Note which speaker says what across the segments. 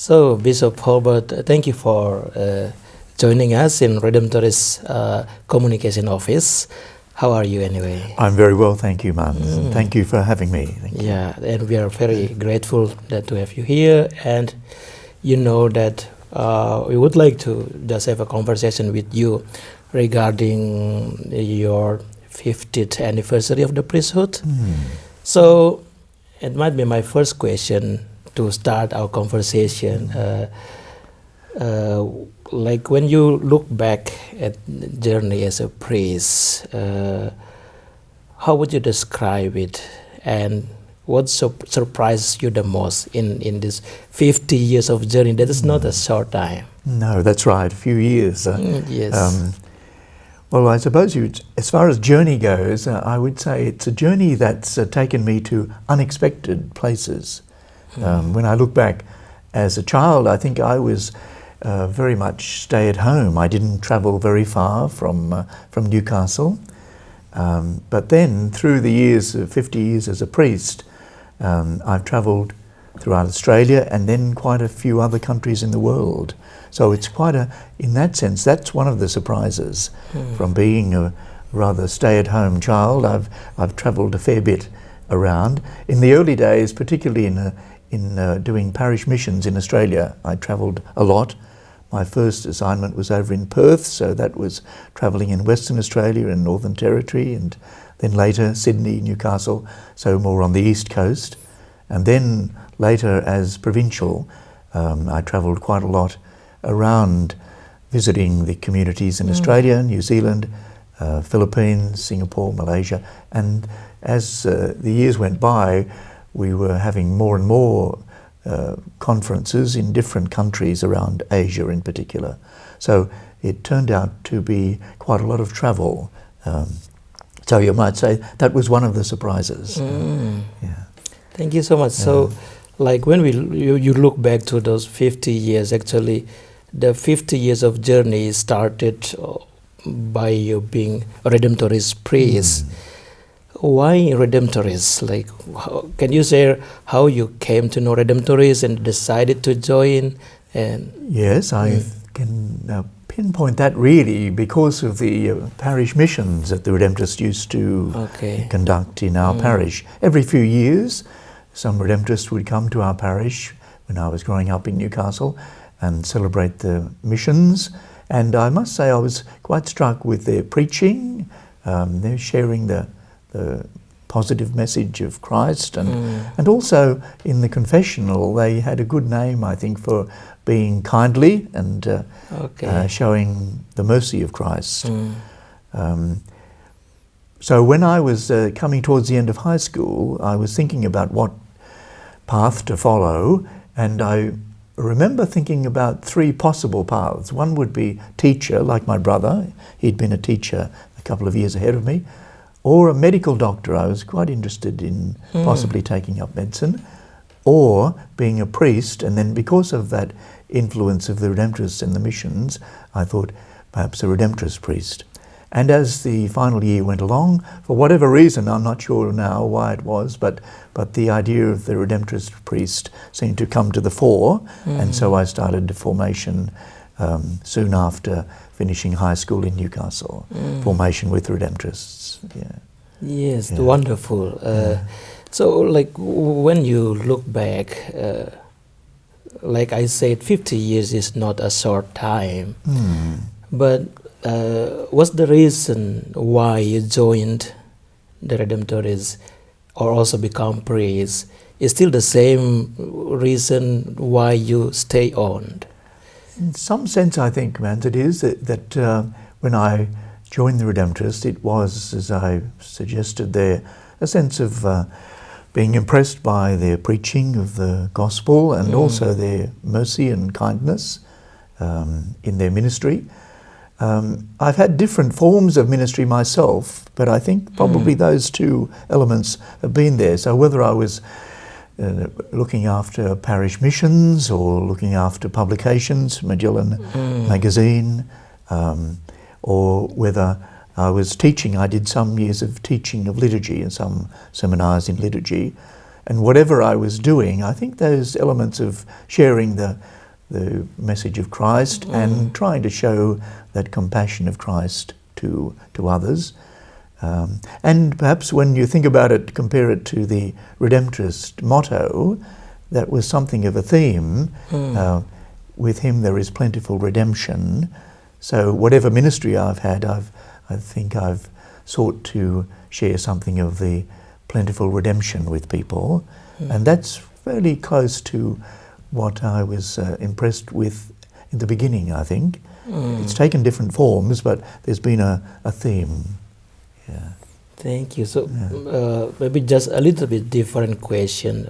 Speaker 1: So, Bishop Hobart, thank you for joining us in Redemptorist Communication Office. How are you anyway?
Speaker 2: I'm very well, thank you, Mans. And thank you for having me. Thank you.
Speaker 1: Yeah, and we are very grateful to have you here. And you know that we would like to just have a conversation with you regarding your 50th anniversary of the priesthood. So, it might be my first question to start our conversation. Like when you look back at the journey as a priest, how would you describe it, and what surprised you the most in this 50 years of journey? That is not a short time.
Speaker 2: No, that's right, a few years.
Speaker 1: Yes.
Speaker 2: Well, I suppose as far as journey goes, I would say it's a journey that's taken me to unexpected places. When I look back as a child, I think I was very much stay at home. I didn't travel very far from Newcastle. But then, through the years, 50 years as a priest, I've travelled throughout Australia and then quite a few other countries in the world. So it's in that sense, that's one of the surprises. From being a rather stay-at-home child, I've travelled a fair bit around. In the early days, particularly in doing parish missions in Australia, I travelled a lot. My first assignment was over in Perth, so that was travelling in Western Australia and Northern Territory, and then later Sydney, Newcastle, so more on the East Coast. And then later as provincial, I travelled quite a lot around visiting the communities in Australia, New Zealand, Philippines, Singapore, Malaysia. And as the years went by, we were having more and more conferences in different countries around Asia in particular. So it turned out to be quite a lot of travel. So you might say that was one of the surprises. Yeah.
Speaker 1: Thank you so much. So, like when you look back to those 50 years, actually, the 50 years of journey started by you being a Redemptorist priest. Why Redemptorist? Like, can you share how you came to know Redemptorist and decided to join? And
Speaker 2: yes, I can pinpoint that really because of the parish missions that the Redemptorists used to conduct in our parish. Every few years, some Redemptorists would come to our parish when I was growing up in Newcastle and celebrate the missions. And I must say I was quite struck with their preaching. They're sharing the positive message of Christ, and also in the confessional they had a good name, I think, for being kindly and showing the mercy of Christ. So when I was coming towards the end of high school, I was thinking about what path to follow, and I remember thinking about three possible paths. One would be teacher, like my brother. He'd been a teacher a couple of years ahead of me. Or a medical doctor. I was quite interested in possibly taking up medicine. Or being a priest, and then because of that influence of the Redemptorists and the missions, I thought perhaps a Redemptorist priest. And as the final year went along, for whatever reason, I'm not sure now why it was, but the idea of the Redemptorist priest seemed to come to the fore, and so I started the formation soon after finishing high school in Newcastle, formation with Redemptorists.
Speaker 1: Yes, wonderful. So, like, when you look back, like I said, 50 years is not a short time, but what's the reason why you joined the Redemptorists or also become priest? Is still the same reason why you stay on?
Speaker 2: In some sense, I think, Mans, it is that when I joined the Redemptorists, it was, as I suggested there, a sense of being impressed by their preaching of the gospel and also their mercy and kindness in their ministry. I've had different forms of ministry myself, but I think probably those two elements have been there. So whether I was looking after parish missions or looking after publications, Magellan magazine, or whether I was teaching. I did some years of teaching of liturgy and some seminars in liturgy. And whatever I was doing, I think those elements of sharing the the message of Christ and trying to show that compassion of Christ to others. And perhaps when you think about it, compare it to the Redemptorist motto, that was something of a theme. With him there is plentiful redemption. So whatever ministry I've had, I think I've sought to share something of the plentiful redemption with people. And that's fairly close to what I was impressed with in the beginning, I think. It's taken different forms, but there's been a theme. Yeah.
Speaker 1: Thank you. So maybe just a little bit different question,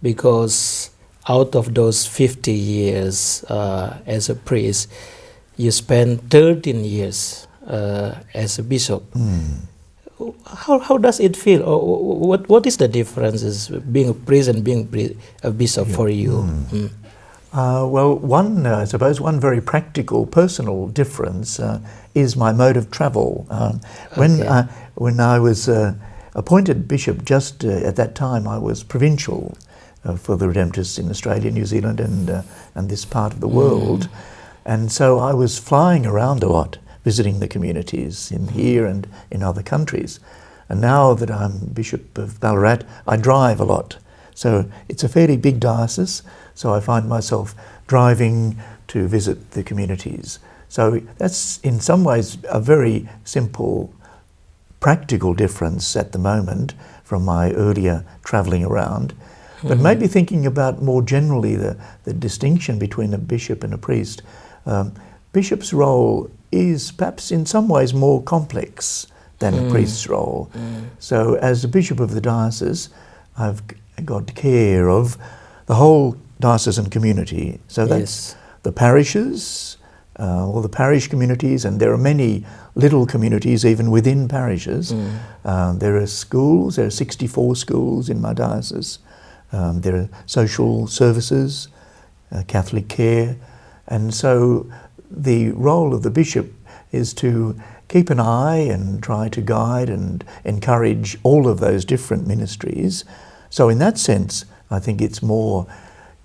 Speaker 1: because out of those 50 years as a priest, you spent 13 years as a bishop. How does it feel? Or what is the differences being a priest and being a bishop for you?
Speaker 2: Well, I suppose one very practical, personal difference is my mode of travel. When I was appointed bishop, just at that time I was provincial for the Redemptorists in Australia, New Zealand and this part of the world. And so I was flying around a lot, visiting the communities in here and in other countries. And now that I'm Bishop of Ballarat, I drive a lot. So it's a fairly big diocese, so I find myself driving to visit the communities. So that's in some ways a very simple, practical difference at the moment from my earlier travelling around. But maybe thinking about more generally the distinction between a bishop and a priest. Bishop's role is perhaps in some ways more complex than a priest's role. So as a bishop of the diocese, I've got care of the whole diocesan community. So that's the parishes, or the parish communities, and there are many little communities even within parishes. There are schools, there are 64 schools in my diocese. There are social services, Catholic care, and so the role of the bishop is to keep an eye and try to guide and encourage all of those different ministries. So in that sense, I think it's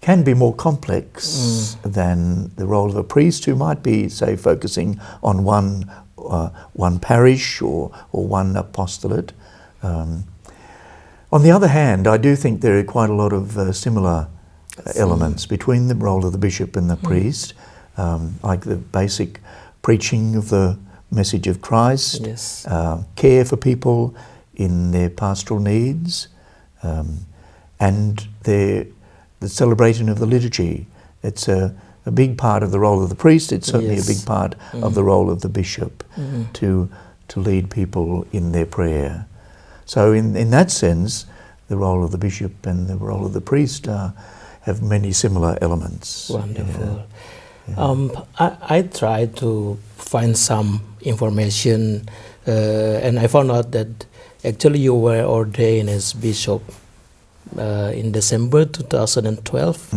Speaker 2: can be more complex than the role of a priest, who might be, say, focusing on one parish or one apostolate. On the other hand, I do think there are quite a lot of similar elements between the role of the bishop and the priest, like the basic preaching of the message of Christ, care for people in their pastoral needs, and the celebration of the liturgy. It's a big part of the role of the priest. It's certainly a big part of the role of the bishop to lead people in their prayer. So in that sense, the role of the bishop and the role of the priest have many similar elements.
Speaker 1: Wonderful. I tried to find some information, and I found out that actually you were ordained as bishop in December 2012.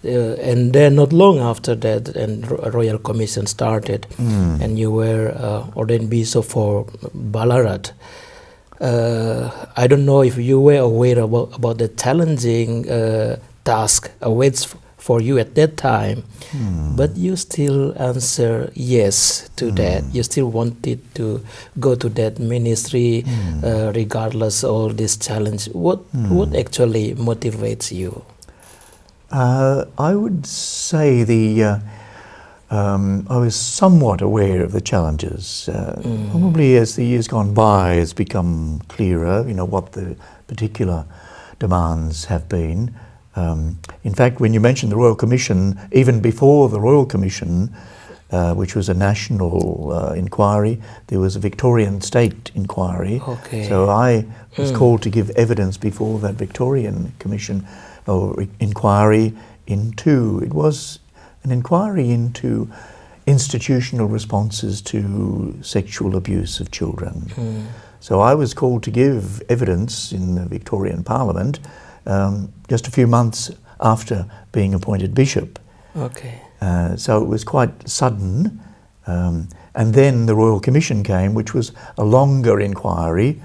Speaker 1: And then not long after that, and Royal Commission started, and you were ordained bishop for Ballarat. I don't know if you were aware about the challenging task awaits for you at that time, but you still answer yes to that. You still wanted to go to that ministry regardless of all this challenge. What actually motivates you?
Speaker 2: I would say I was somewhat aware of the challenges. Probably as the years gone by, it's become clearer, what the particular demands have been. In fact, when you mentioned the Royal Commission, even before the Royal Commission, which was a national inquiry, there was a Victorian state inquiry. So I was called to give evidence before that Victorian Commission or inquiry it was an inquiry into institutional responses to sexual abuse of children. So I was called to give evidence in the Victorian Parliament just a few months after being appointed bishop. So it was quite sudden. And then the Royal Commission came, which was a longer inquiry.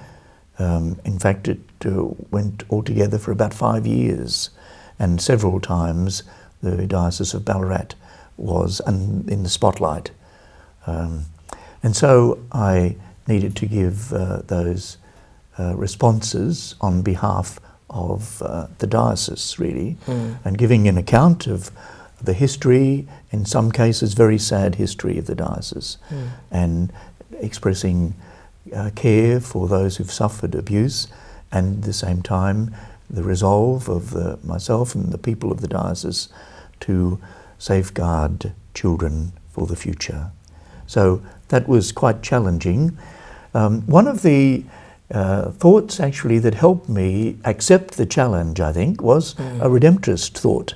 Speaker 2: In fact, it went altogether for about 5 years. And several times the Diocese of Ballarat was in the spotlight. And so I needed to give those responses on behalf of the diocese, really, and giving an account of the history, in some cases very sad history of the diocese, and expressing care for those who've suffered abuse, and at the same time the resolve of myself and the people of the diocese to safeguard children for the future. So that was quite challenging. One of the thoughts actually that helped me accept the challenge, I think, was a Redemptorist thought.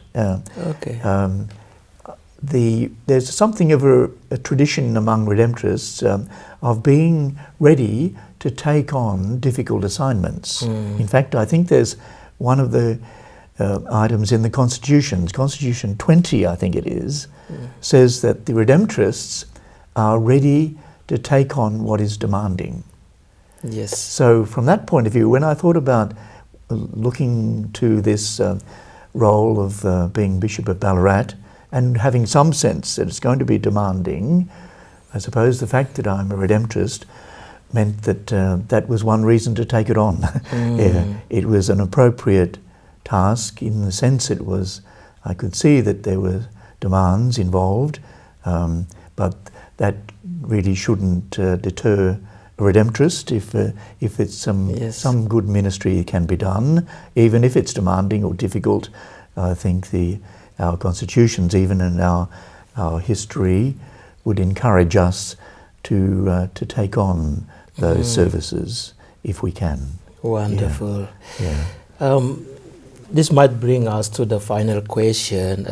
Speaker 2: There's something of a tradition among Redemptorists of being ready to take on difficult assignments. In fact, I think there's one of the items in the Constitution 20, I think it is, says that the Redemptorists are ready to take on what is demanding.
Speaker 1: Yes.
Speaker 2: So from that point of view, when I thought about looking to this role of being Bishop of Ballarat and having some sense that it's going to be demanding, I suppose the fact that I'm a Redemptorist meant that that was one reason to take it on. It was an appropriate task in the sense it was, I could see that there were demands involved, but that really shouldn't deter a Redemptorist if it's some good ministry can be done, even if it's demanding or difficult. I think our constitutions, even in our history, would encourage us to take on those services if we can.
Speaker 1: Wonderful. This might bring us to the final question.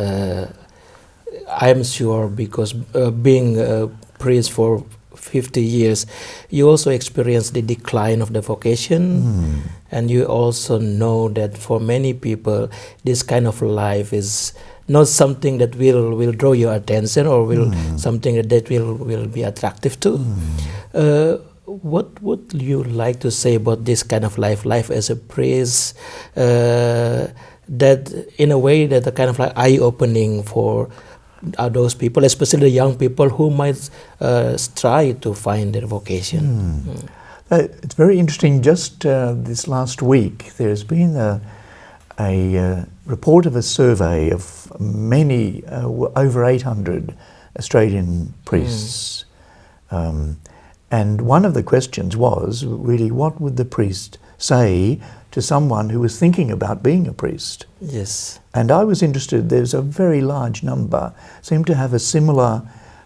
Speaker 1: I'm sure because being a priest for 50 years, you also experienced the decline of the vocation, and you also know that for many people this kind of life is not something that will draw your attention or will something that will be attractive to. What would you like to say about this kind of life as a priest, that in a way that a kind of like eye-opening for those people, especially the young people who might try to find their vocation?
Speaker 2: It's very interesting. Just this last week, there's been a report of a survey of many, over 800 Australian priests. And one of the questions was really, what would the priest say to someone who was thinking about being a priest?
Speaker 1: Yes.
Speaker 2: And I was interested, there's a very large number, seemed to have a similar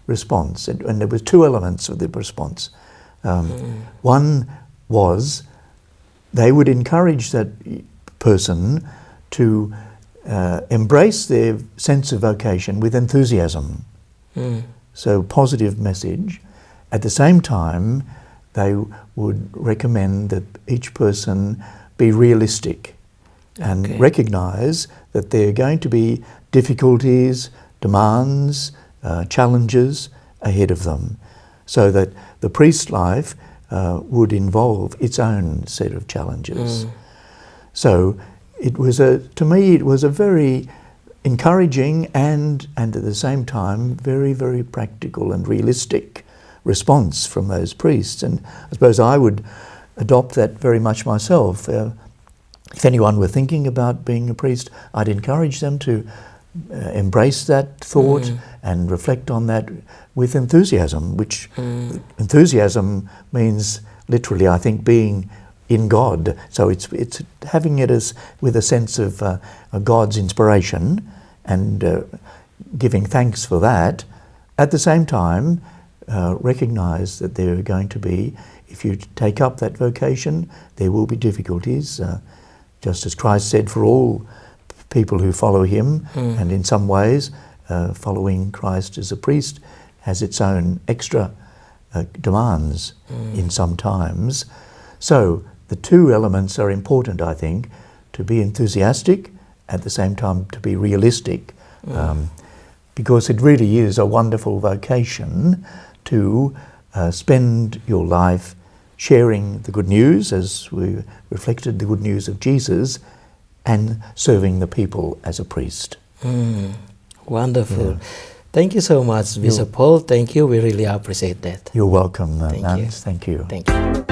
Speaker 2: response. And there were two elements of the response. One was they would encourage that person to embrace their sense of vocation with enthusiasm. So positive message. At the same time, they would recommend that each person be realistic and recognise that there are going to be difficulties, demands, challenges ahead of them, so that the priest life would involve its own set of challenges. So it was to me it was a very encouraging and at the same time very, very practical and realistic response from those priests. And I suppose I would adopt that very much myself. If anyone were thinking about being a priest, I'd encourage them to embrace that thought and reflect on that with enthusiasm, which enthusiasm means literally, I think, being in God. So it's having it as with a sense of God's inspiration and giving thanks for that. At the same time, recognise that there are going to be, if you take up that vocation, there will be difficulties, just as Christ said, for all people who follow him, and in some ways following Christ as a priest has its own extra demands in some times. So the two elements are important, I think, to be enthusiastic, at the same time to be realistic, because it really is a wonderful vocation to spend your life sharing the good news, as we reflected the good news of Jesus, and serving the people as a priest.
Speaker 1: Wonderful.
Speaker 2: Yeah.
Speaker 1: Thank you so much, Bishop Paul. Thank you. We really appreciate that.
Speaker 2: You're welcome,
Speaker 1: Thank you.
Speaker 2: Nance. Thank you.
Speaker 1: Thank you.